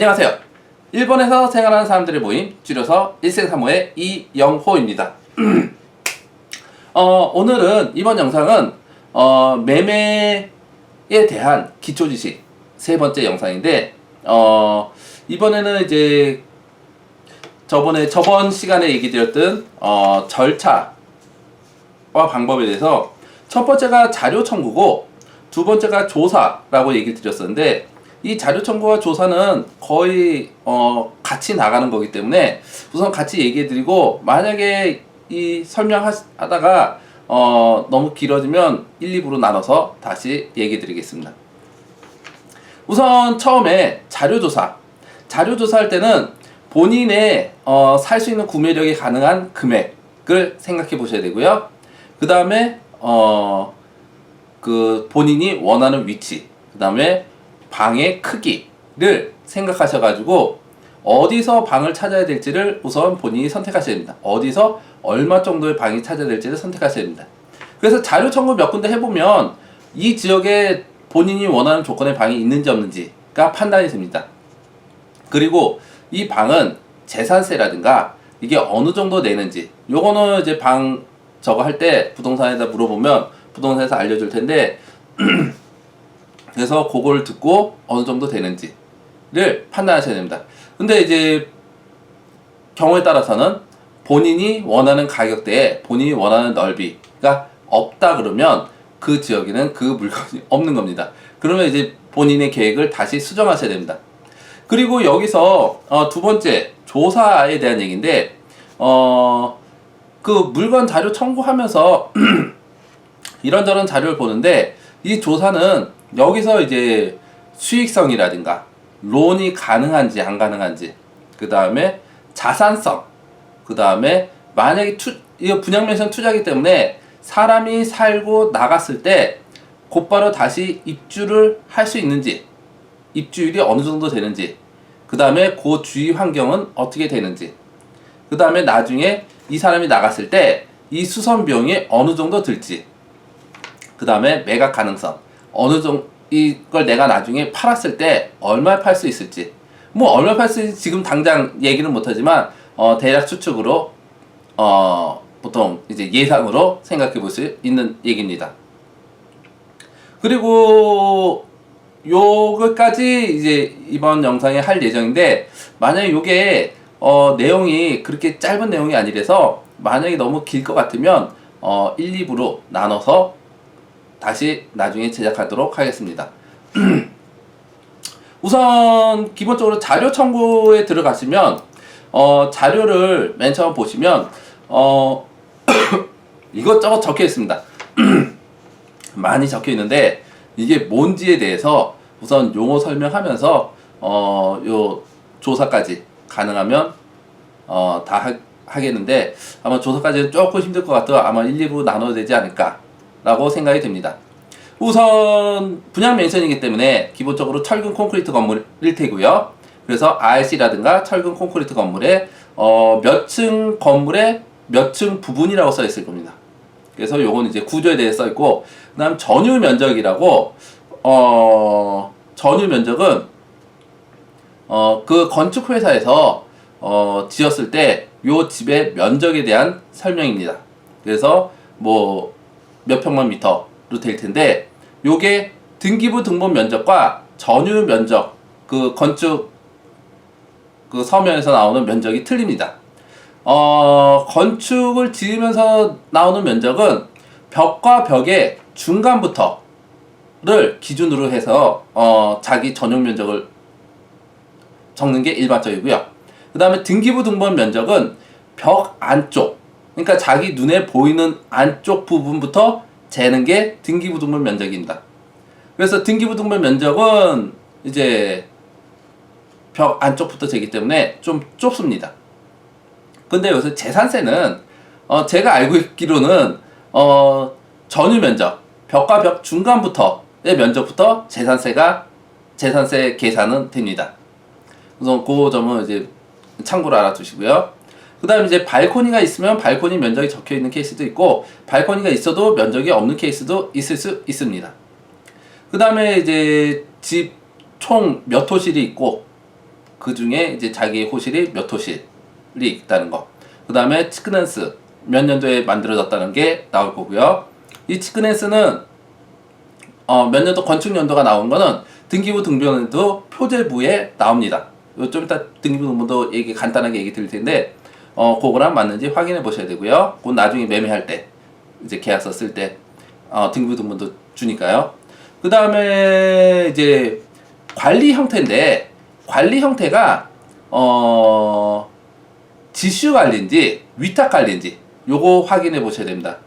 안녕하세요. 일본에서 생활하는 사람들의 모임, 줄여서 일생사모의 이영호입니다. 오늘은 이번 영상은 매매에 대한 기초지식 세 번째 영상인데 이번에는 이제 저번 시간에 얘기 드렸던 절차와 방법에 대해서 첫 번째가 자료 청구고 두 번째가 조사라고 얘기를 드렸었는데, 이 자료 청구와 조사는 거의 같이 나가는 거기 때문에 우선 같이 얘기해 드리고, 만약에 이 설명하다가 너무 길어지면 1, 2부로 나눠서 다시 얘기해 드리겠습니다. 우선 처음에 자료조사 할 때는 본인의 살 수 있는 구매력이 가능한 금액을 생각해 보셔야 되고요. 그 다음에 본인이 원하는 위치, 그 다음에 방의 크기를 생각하셔가지고 어디서 방을 찾아야 될지를 우선 본인이 선택하셔야 됩니다. 어디서 얼마 정도의 방이 찾아야 될지를 선택하셔야 됩니다. 그래서 자료 청구 몇 군데 해보면 이 지역에 본인이 원하는 조건의 방이 있는지 없는지가 판단이 됩니다. 그리고 이 방은 재산세라든가 이게 어느 정도 내는지, 요거는 이제 방 저거 할 때 부동산에다 물어보면 부동산에서 알려줄 텐데 그래서 그걸 듣고 어느 정도 되는지를 판단하셔야 됩니다. 근데 이제 경우에 따라서는 본인이 원하는 가격대에 본인이 원하는 넓이가 없다 그러면 그 지역에는 그 물건이 없는 겁니다. 그러면 이제 본인의 계획을 다시 수정하셔야 됩니다. 그리고 여기서 두 번째 조사에 대한 얘기인데, 그 물건 자료 청구하면서 이런저런 자료를 보는데, 이 조사는 여기서 이제 수익성이라든가 론이 가능한지 안 가능한지, 그 다음에 자산성, 그 다음에 만약에 이거 분양면세는 투자이기 때문에 사람이 살고 나갔을 때 곧바로 다시 입주를 할 수 있는지, 입주율이 어느 정도 되는지, 그 다음에 그 주위 환경은 어떻게 되는지, 그 다음에 나중에 이 사람이 나갔을 때 이 수선 비용이 어느 정도 들지, 그 다음에 매각 가능성, 어느 정도 이걸 내가 나중에 팔았을 때 얼마에 팔 수 있을지, 뭐 얼마 팔 수 있을지 지금 당장 얘기는 못하지만 대략 추측으로 보통 이제 예상으로 생각해 볼 수 있는 얘기입니다. 그리고 요거까지 이제 이번 영상에 할 예정인데, 만약에 요게 내용이 그렇게 짧은 내용이 아니라서 만약에 너무 길 것 같으면 1, 2부로 나눠서 다시 나중에 제작하도록 하겠습니다. 우선 기본적으로 자료 청구에 들어가시면 자료를 맨 처음 보시면 이것저것 적혀 있습니다. 많이 적혀 있는데 이게 뭔지에 대해서 우선 용어 설명하면서 요 조사까지 가능하면 다 하겠는데, 아마 조사까지는 조금 힘들 것 같아요. 아마 1, 2부 나눠야 되지 않을까 라고 생각이 듭니다. 우선 분양 맨션이기 때문에 기본적으로 철근 콘크리트 건물일 테고요. 그래서 RC라든가 철근 콘크리트 건물에 몇 층 건물에 몇 층 부분이라고 써 있을 겁니다. 그래서 요건 이제 구조에 대해 써 있고, 그 다음 전유 면적이라고, 전유 면적은 그 건축 회사에서 지었을 때 요 집의 면적에 대한 설명입니다. 그래서 뭐 몇 평만 미터로 될 텐데, 요게 등기부 등본 면적과 전유 면적, 그 건축 그 서면에서 나오는 면적이 틀립니다. 건축을 지으면서 나오는 면적은 벽과 벽의 중간부터를 기준으로 해서 자기 전용 면적을 적는 게 일반적이고요. 그 다음에 등기부 등본 면적은 벽 안쪽, 그러니까 자기 눈에 보이는 안쪽 부분부터 재는 게 등기부 등본 면적입니다. 그래서 등기부 등본 면적은 이제 벽 안쪽부터 재기 때문에 좀 좁습니다. 근데 요새 재산세는 제가 알고 있기로는 전유 면적, 벽과 벽 중간부터의 면적부터 재산세 계산은 됩니다. 우선 그 점은 이제 참고로 알아두시고요. 그 다음에 이제 발코니가 있으면 발코니 면적이 적혀 있는 케이스도 있고, 발코니가 있어도 면적이 없는 케이스도 있을 수 있습니다. 그 다음에 이제 집 총 몇 호실이 있고, 그 중에 이제 자기 호실이 몇 호실이 있다는 거. 그 다음에 치크넨스 몇 년도에 만들어졌다는 게 나올 거고요. 이 치크넨스는 몇 년도 건축 연도가 나온 거는 등기부 등본에도 표제부에 나옵니다. 좀 이따 등기부 등본도 간단하게 얘기 드릴 텐데 그거랑 맞는지 확인해 보셔야 되고요. 그건 나중에 매매할 때 이제 계약서 쓸 때 등기부 등본도 주니까요. 그 다음에 이제 관리 형태인데 관리 형태가 지슈 관리인지 위탁 관리인지 요거 확인해 보셔야 됩니다.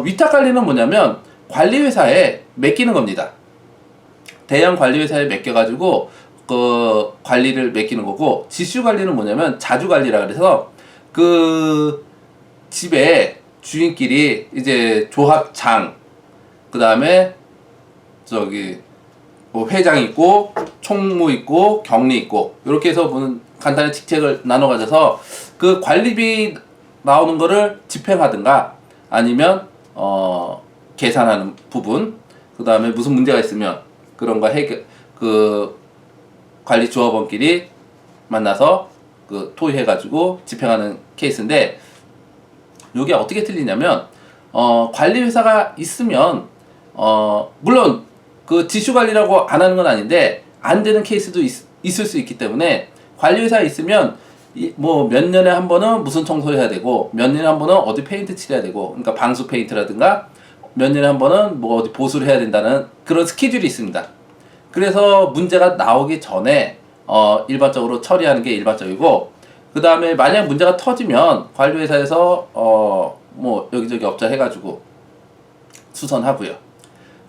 위탁 관리는 뭐냐면 관리회사에 맡기는 겁니다. 대형 관리회사에 맡겨가지고 그 관리를 맡기는 거고, 지슈 관리는 뭐냐면 자주 관리라 그래서 그 집에 주인끼리 이제 조합장, 그 다음에 저기 뭐 회장 있고 총무 있고 경리 있고 이렇게 해서 보는 간단한 직책을 나눠 가져서 그 관리비 나오는 거를 집행하든가 아니면 계산하는 부분, 그 다음에 무슨 문제가 있으면 그런 거 해결, 그 관리 조합원끼리 만나서 그 토의해가지고 집행하는 케이스인데, 이게 어떻게 틀리냐면 관리 회사가 있으면 물론 그 지슈 관리라고 안 하는 건 아닌데 안 되는 케이스도 있을 수 있기 때문에, 관리 회사가 있으면 뭐 몇 년에 한 번은 무슨 청소를 해야 되고 몇 년에 한 번은 어디 페인트 칠해야 되고, 그러니까 방수 페인트라든가 몇 년에 한 번은 뭐 어디 보수를 해야 된다는 그런 스케줄이 있습니다. 그래서 문제가 나오기 전에 일반적으로 처리하는 게 일반적이고, 그 다음에 만약 문제가 터지면 관리회사에서 뭐 여기저기 업자 해가지고 수선하고요.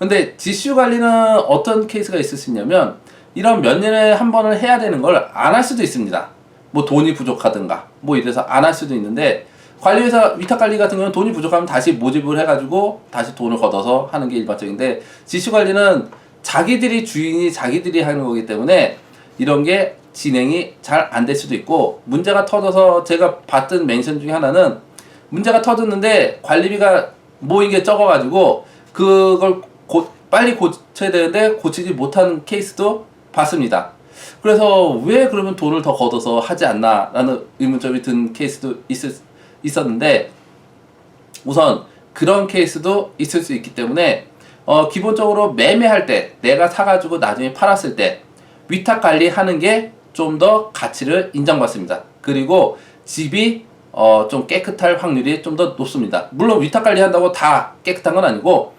근데 지슈 관리는 어떤 케이스가 있을 수 있냐면, 이런 몇 년에 한 번을 해야 되는 걸 안 할 수도 있습니다. 뭐 돈이 부족하든가 뭐 이래서 안 할 수도 있는데, 관리회사 위탁관리 같은 경우는 돈이 부족하면 다시 모집을 해가지고 다시 돈을 걷어서 하는 게 일반적인데, 지슈관리는 자기들이 주인이 자기들이 하는 거기 때문에 이런 게 진행이 잘 안 될 수도 있고, 문제가 터져서 제가 봤던 멘션 중에 하나는 문제가 터졌는데 관리비가 모인 게 적어가지고 그걸 빨리 고쳐야 되는데 고치지 못한 케이스도 봤습니다. 그래서 왜 그러면 돈을 더 걷어서 하지 않나 라는 의문점이 든 케이스도 있었는데, 우선 그런 케이스도 있을 수 있기 때문에 기본적으로 매매할 때, 내가 사가지고 나중에 팔았을 때 위탁 관리하는 게 좀 더 가치를 인정받습니다. 그리고 집이 좀 깨끗할 확률이 좀 더 높습니다. 물론 위탁 관리한다고 다 깨끗한 건 아니고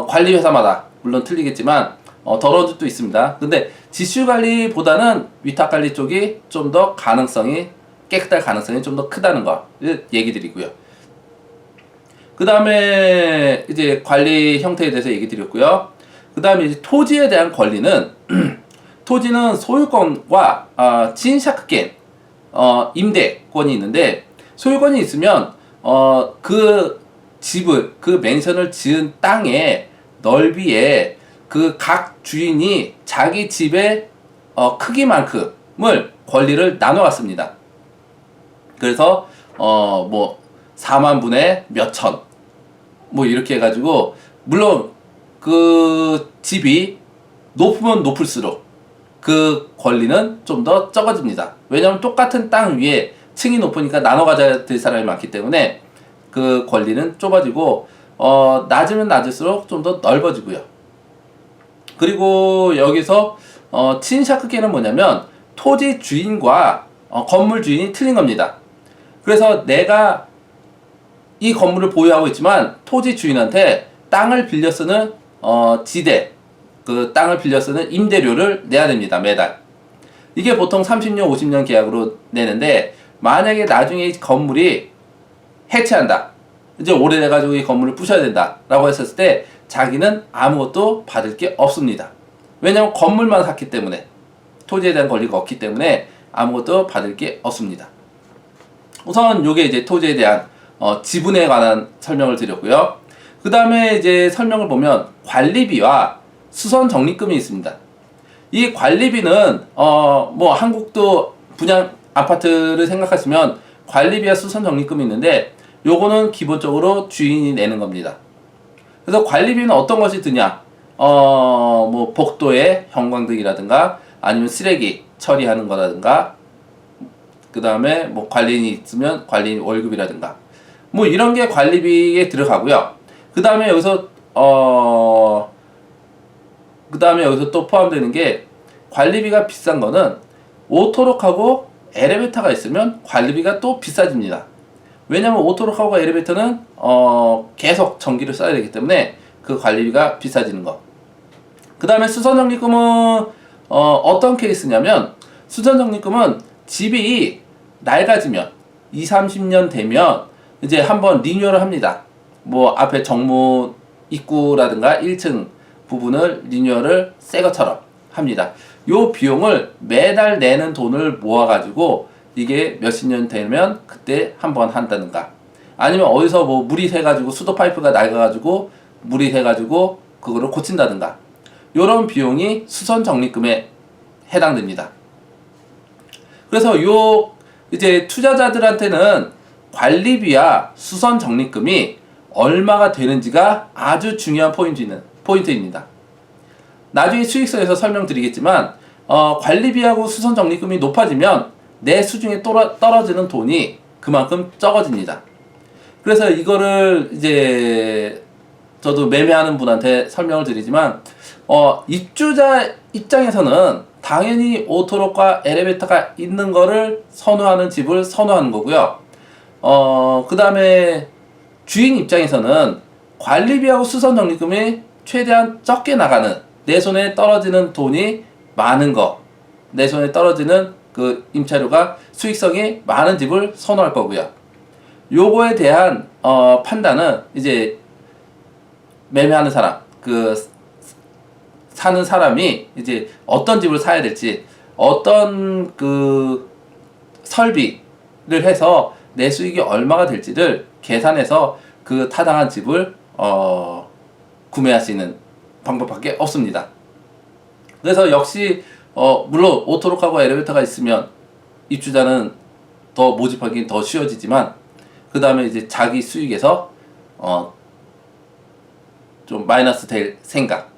관리 회사마다 물론 틀리겠지만 더러운 집도 있습니다. 근데 지슈 관리보다는 위탁 관리 쪽이 좀 더 가능성이, 깨끗할 가능성이 좀 더 크다는 거를 얘기 드리고요. 그 다음에 이제 관리 형태에 대해서 얘기 드렸고요. 그 다음에 이제 토지에 대한 권리는 토지는 소유권과 진샤크겐 임대권이 있는데, 소유권이 있으면 그 집을, 그 맨션을 지은 땅의 넓이에 그 각 주인이 자기 집의 크기만큼을 권리를 나눠 왔습니다. 그래서 뭐 4만 분의 몇천 뭐 이렇게 해가지고, 물론 그 집이 높으면 높을수록 그 권리는 좀 더 적어집니다. 왜냐하면 똑같은 땅 위에 층이 높으니까 나눠 가져야 될 사람이 많기 때문에 그 권리는 좁아지고, 낮으면 낮을수록 좀 더 넓어지고요. 그리고 여기서 친샤크계는 뭐냐면 토지 주인과 건물 주인이 틀린 겁니다. 그래서 내가 이 건물을 보유하고 있지만 토지 주인한테 땅을 빌려 쓰는 지대, 그 땅을 빌려 쓰는 임대료를 내야 됩니다. 매달. 이게 보통 30년, 50년 계약으로 내는데, 만약에 나중에 이 건물이 해체한다, 이제 오래돼가지고 이 건물을 부셔야 된다 라고 했을 때 자기는 아무것도 받을 게 없습니다. 왜냐면 건물만 샀기 때문에, 토지에 대한 권리가 없기 때문에 아무것도 받을 게 없습니다. 우선 요게 이제 토지에 대한 지분에 관한 설명을 드렸고요. 그 다음에 이제 설명을 보면 관리비와 수선 적립금이 있습니다. 이 관리비는 뭐 한국도 분양 아파트를 생각하시면 관리비와 수선 적립금이 있는데, 요거는 기본적으로 주인이 내는 겁니다. 그래서 관리비는 어떤 것이 드냐, 뭐 복도의 형광등이라든가 아니면 쓰레기 처리하는 거라든가, 그 다음에 뭐 관리인이 있으면 관리인 월급이라든가, 뭐 이런 게 관리비에 들어가고요. 그 다음에 여기서 또 포함되는 게, 관리비가 비싼 거는 오토록하고 엘리베이터가 있으면 관리비가 또 비싸집니다. 왜냐면 오토록하고 엘리베이터는 계속 전기를 써야 되기 때문에 그 관리비가 비싸지는 거. 그 다음에 수선적립금은 어떤 케이스냐면, 수선적립금은 집이 낡아지면 20, 30년 되면 이제 한번 리뉴얼을 합니다. 뭐 앞에 정문 입구라든가 1층 부분을 리뉴얼을 새 것처럼 합니다. 요 비용을 매달 내는 돈을 모아가지고 이게 몇십 년 되면 그때 한번 한다든가, 아니면 어디서 뭐 물이 새가지고 수도 파이프가 낡아가지고 물이 새가지고 그거를 고친다든가, 요런 비용이 수선 적립금에 해당됩니다. 그래서 요 이제 투자자들한테는 관리비와 수선 적립금이 얼마가 되는지가 아주 중요한 포인트입니다. 나중에 수익서에서 설명드리겠지만, 관리비하고 수선 적립금이 높아지면 내 수중에 떨어지는 돈이 그만큼 적어집니다. 그래서 이거를 이제 저도 매매하는 분한테 설명을 드리지만, 입주자 입장에서는 당연히 오토록과 엘리베이터가 있는 거를 선호하는 집을 선호하는 거고요. 그 다음에 주인 입장에서는 관리비하고 수선 적립금이 최대한 적게 나가는, 내 손에 떨어지는 돈이 많은 거, 내 손에 떨어지는 그 임차료가 수익성이 많은 집을 선호할 거고요. 요거에 대한 판단은 이제 매매하는 사람, 사는 사람이 이제 어떤 집을 사야 될지, 어떤 그 설비를 해서 내 수익이 얼마가 될지를 계산해서 그 타당한 집을 구매할 수 있는 방법밖에 없습니다. 그래서 역시 물론 오토록하고 엘리베이터가 있으면 입주자는 더 모집하기 더 쉬워지지만, 그 다음에 이제 자기 수익에서 좀 마이너스 될 생각,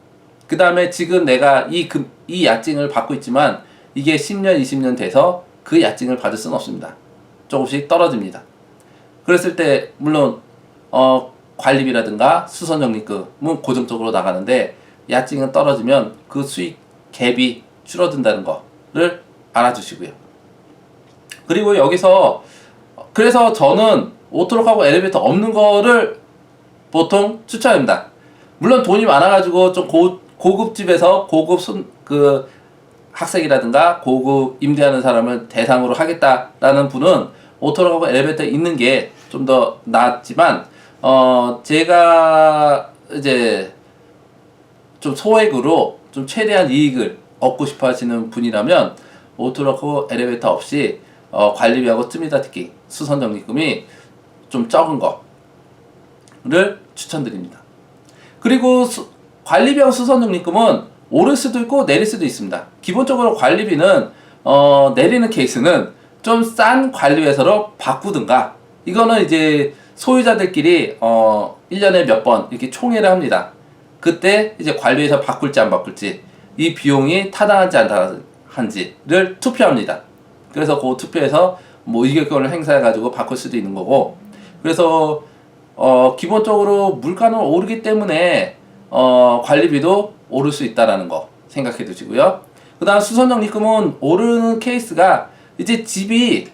그 다음에 지금 내가 이 야증을 받고 있지만 이게 10년 20년 돼서 그 야증을 받을 수는 없습니다. 조금씩 떨어집니다. 그랬을 때 물론 관리비라든가 수선적립금은 고정적으로 나가는데, 야증은 떨어지면 그 수익 갭이 줄어든다는 거를 알아주시고요. 그리고 여기서 그래서 저는 오토록하고 엘리베이터 없는 거를 보통 추천합니다. 물론 돈이 많아가지고 좀 고급집에서 고급 학생이라든가 고급 임대하는 사람을 대상으로 하겠다라는 분은 오토록하고 엘리베이터 있는 게 좀 더 낫지만, 제가 이제 좀 소액으로 좀 최대한 이익을 얻고 싶어 하시는 분이라면 오토록하고 엘리베이터 없이 관리비하고 뜸이다 특기 수선 적립금이 좀 적은 거를 추천드립니다. 그리고 관리비하고 수선 적립금은 오를 수도 있고 내릴 수도 있습니다. 기본적으로 관리비는 내리는 케이스는 좀 싼 관리회사로 바꾸든가, 이거는 이제 소유자들끼리 1년에 몇 번 이렇게 총회를 합니다. 그때 이제 관리회사 바꿀지 안 바꿀지, 이 비용이 타당한지 안 타당한지를 투표합니다. 그래서 그 투표에서 뭐 의결권을 행사해가지고 바꿀 수도 있는 거고, 그래서 기본적으로 물가는 오르기 때문에 관리비도 오를 수 있다라는 거 생각해 두시고요. 그 다음 수선적립금은 오르는 케이스가 이제 집이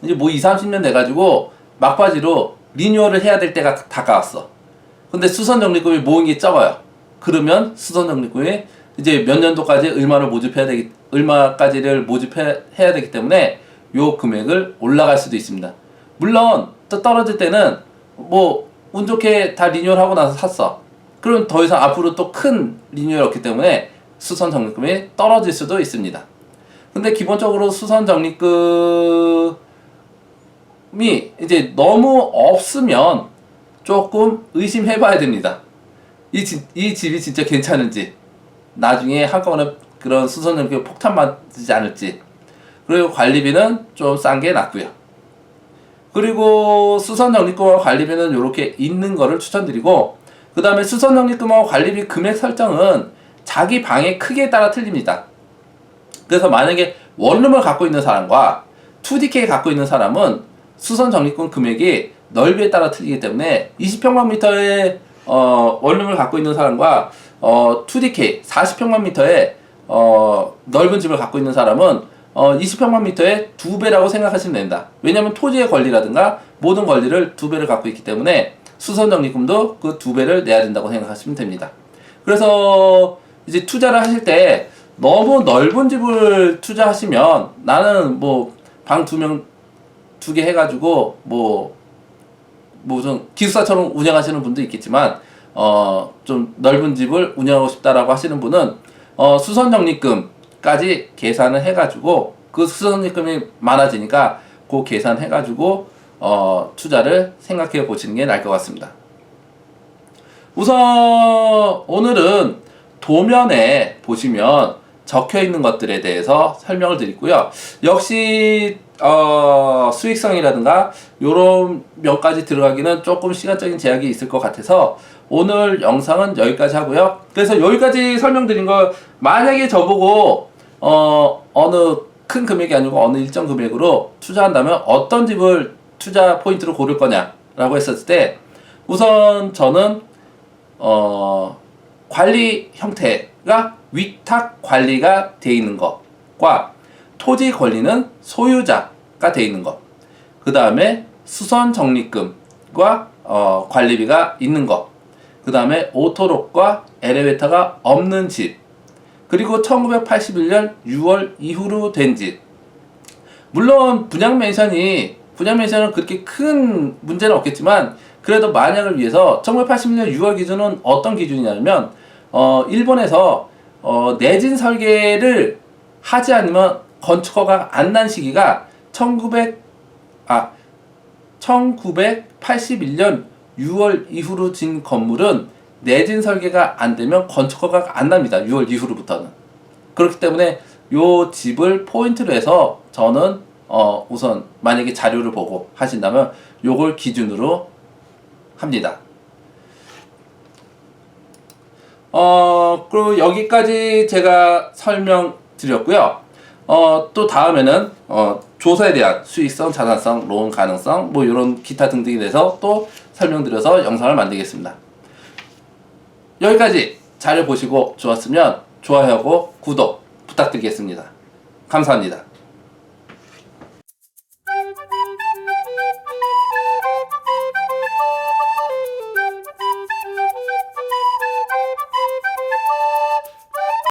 이제 뭐 20, 30년 돼가지고 막바지로 리뉴얼을 해야 될 때가 다가왔어. 근데 수선적립금이 모은 게 적어요. 그러면 수선적립금이 이제 몇 년도까지 얼마까지를 모집해야 되기 때문에 요 금액을 올라갈 수도 있습니다. 물론 또 떨어질 때는 뭐 운 좋게 다 리뉴얼하고 나서 샀어. 그럼 더 이상 앞으로 또 큰 리뉴얼이 없기 때문에 수선 적립금이 떨어질 수도 있습니다. 근데 기본적으로 수선 적립금이 이제 너무 없으면 조금 의심해봐야 됩니다. 이 집이 진짜 괜찮은지, 나중에 한꺼번에 그런 수선 적립금 폭탄 맞지 않을지. 그리고 관리비는 좀 싼 게 낫고요. 그리고 수선 적립금과 관리비는 이렇게 있는 거를 추천드리고, 그 다음에 수선 적립금하고 관리비 금액 설정은 자기 방의 크기에 따라 틀립니다. 그래서 만약에 원룸을 갖고 있는 사람과 2DK 갖고 있는 사람은 수선 적립금 금액이 넓이에 따라 틀리기 때문에 20평방미터의 원룸을 갖고 있는 사람과 2DK 40평방미터의 넓은 집을 갖고 있는 사람은 20평방미터의 2배라고 생각하시면 됩니다. 왜냐하면 토지의 권리라든가 모든 권리를 2배를 갖고 있기 때문에 수선 적립금도 그 2배를 내야 된다고 생각하시면 됩니다. 그래서 이제 투자를 하실 때 너무 넓은 집을 투자하시면 나는 뭐 방 2개 해가지고 뭐 무슨 기숙사처럼 운영하시는 분도 있겠지만 좀 넓은 집을 운영하고 싶다라고 하시는 분은 수선 적립금까지 계산을 해가지고 그 수선 적립금이 많아지니까 그 계산해가지고 투자를 생각해 보시는 게 나을 것 같습니다. 우선 오늘은 도면에 보시면 적혀 있는 것들에 대해서 설명을 드리고요. 역시 수익성이라든가 요런 몇가지 들어가기는 조금 시간적인 제약이 있을 것 같아서 오늘 영상은 여기까지 하고요. 그래서 여기까지 설명드린 거 만약에 저보고 어느 큰 금액이 아니고 어느 일정 금액으로 투자한다면 어떤 집을 투자 포인트로 고를 거냐라고 했었을 때 우선 저는 관리 형태가 위탁 관리가 되어 있는 것과 토지 권리는 소유자가 되어 있는 것, 그 다음에 수선 적립금과 관리비가 있는 것, 그 다음에 오토록과 엘리베이터가 없는 집, 그리고 1981년 6월 이후로 된 집. 물론 분양맨션은 그렇게 큰 문제는 없겠지만 그래도 만약을 위해서 1981년 6월 기준은 어떤 기준이냐면 일본에서 내진 설계를 하지 않으면 건축허가 안 난 시기가 1981년 6월 이후로 진 건물은 내진 설계가 안 되면 건축허가가 안 납니다. 6월 이후로부터는. 그렇기 때문에 요 집을 포인트로 해서 저는 우선 만약에 자료를 보고 하신다면 요걸 기준으로 합니다. 그리고 여기까지 제가 설명드렸고요. 또 다음에는 조사에 대한 수익성, 자산성, 로운 가능성 뭐 이런 기타 등등에 대해서 또 설명드려서 영상을 만들겠습니다. 여기까지 자료 보시고 좋았으면 좋아요하고 구독 부탁드리겠습니다. 감사합니다.